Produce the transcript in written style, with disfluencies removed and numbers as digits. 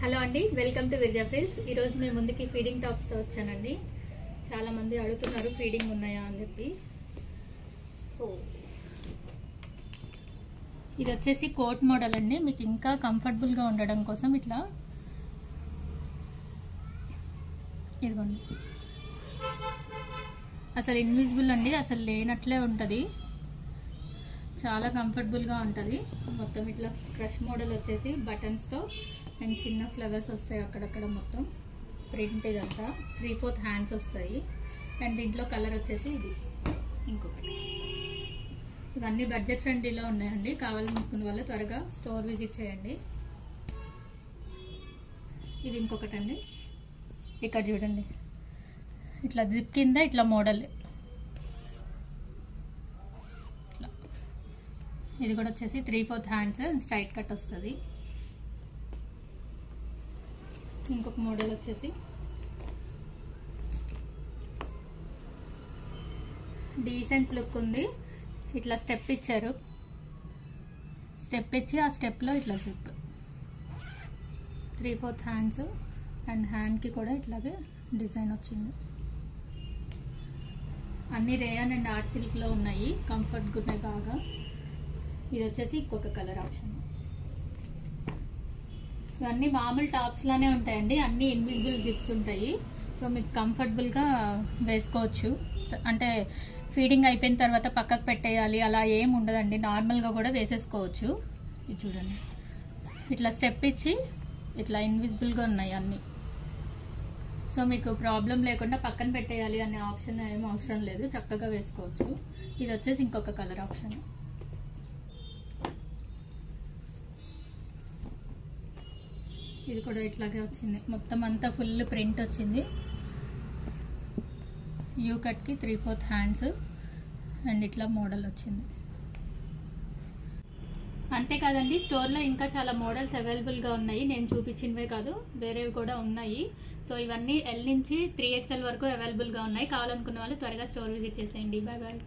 Hello అండి, welcome to Vijaya frills. ఈరోజు మేము ముందుకి ఫీడింగ్ టాప్స్తో వచ్చానండి. చాలామంది అడుగుతున్నారు ఫీడింగ్ ఉన్నాయా అని చెప్పి. సో ఇది వచ్చేసి కోట్ మోడల్ అండి. మీకు ఇంకా కంఫర్టబుల్గా ఉండడం కోసం ఇట్లా ఇదిగోండి, అసలు ఇన్విజిబుల్ అండి, అసలు లేనట్లే ఉంటుంది. చాలా కంఫర్టబుల్గా ఉంటుంది. మొత్తం ఇట్లా క్రష్ మోడల్ వచ్చేసి బటన్స్తో అండ్ చిన్న ఫ్లవర్స్ వస్తాయి అక్కడక్కడ, మొత్తం ప్రింట్ ఇదంతా 3/4 హ్యాండ్స్ వస్తాయి. అండ్ దీంట్లో కలర్ వచ్చేసి ఇది ఇంకొకటి. ఇవన్నీ బడ్జెట్ ఫ్రెండ్లీలో ఉన్నాయండి. కావాలనుకున్న వాళ్ళు త్వరగా స్టోర్ విజిట్ చేయండి. ఇది ఇంకొకటి అండి, ఇక్కడ చూడండి, ఇట్లా జిప్ కింద ఇట్లా మోడల్. ఇట్లా ఇది కూడా వచ్చేసి 3/4 హ్యాండ్స్ స్ట్రైట్ కట్ వస్తుంది. ఇంకొక మోడల్ వచ్చేసి డీసెంట్ లుక్ ఉంది. ఇట్లా స్టెప్ ఇచ్చారు, స్టెప్ ఇచ్చి ఆ స్టెప్లో ఇట్లా జిప్ 3/4 హ్యాండ్స్ అండ్ హ్యాండ్కి కూడా ఇట్లాగే డిజైన్ వచ్చింది. అన్ని రేయాన్ అండ్ ఆర్ట్ సిల్క్లో ఉన్నాయి, కంఫర్ట్గా ఉన్నాయి బాగా. ఇది వచ్చేసి ఇంకొక కలర్ ఆప్షన్. ఇవన్నీ మామూలు టాప్స్ లానే ఉంటాయండి, అన్ని ఇన్విజిబుల్ జిప్స్ ఉంటాయి. సో మీకు కంఫర్టబుల్గా వేసుకోవచ్చు. అంటే ఫీడింగ్ అయిపోయిన తర్వాత పక్కకు పెట్టేయాలి అలా ఏం ఉండదండి, నార్మల్గా కూడా వేసేసుకోవచ్చు. ఇది చూడండి, ఇట్లా స్టెప్ ఇచ్చి ఇట్లా ఇన్విజిబుల్గా ఉన్నాయి అన్నీ. సో మీకు ప్రాబ్లం లేకుండా పక్కన పెట్టేయాలి అనే ఆప్షన్ ఏం అవసరం లేదు, చక్కగా వేసుకోవచ్చు. ఇది వచ్చేసి ఇంకొక కలర్ ఆప్షన్. ఇది కూడా ఇట్లాగే వచ్చింది, మొత్తం అంతా ఫుల్ ప్రింట్ వచ్చింది. యూ కట్కి 3/4 హ్యాండ్స్ అండ్ ఇట్లా మోడల్ వచ్చింది. అంతేకాదండి, స్టోర్లో ఇంకా చాలా మోడల్స్ అవైలబుల్గా ఉన్నాయి. నేను చూపించినవే కాదు, వేరేవి కూడా ఉన్నాయి. సో ఇవన్నీ L నుంచి 3XL వరకు అవైలబుల్గా ఉన్నాయి. కావాలనుకున్న వాళ్ళు త్వరగా స్టోర్ విజిట్ చేసేయండి. Bye bye.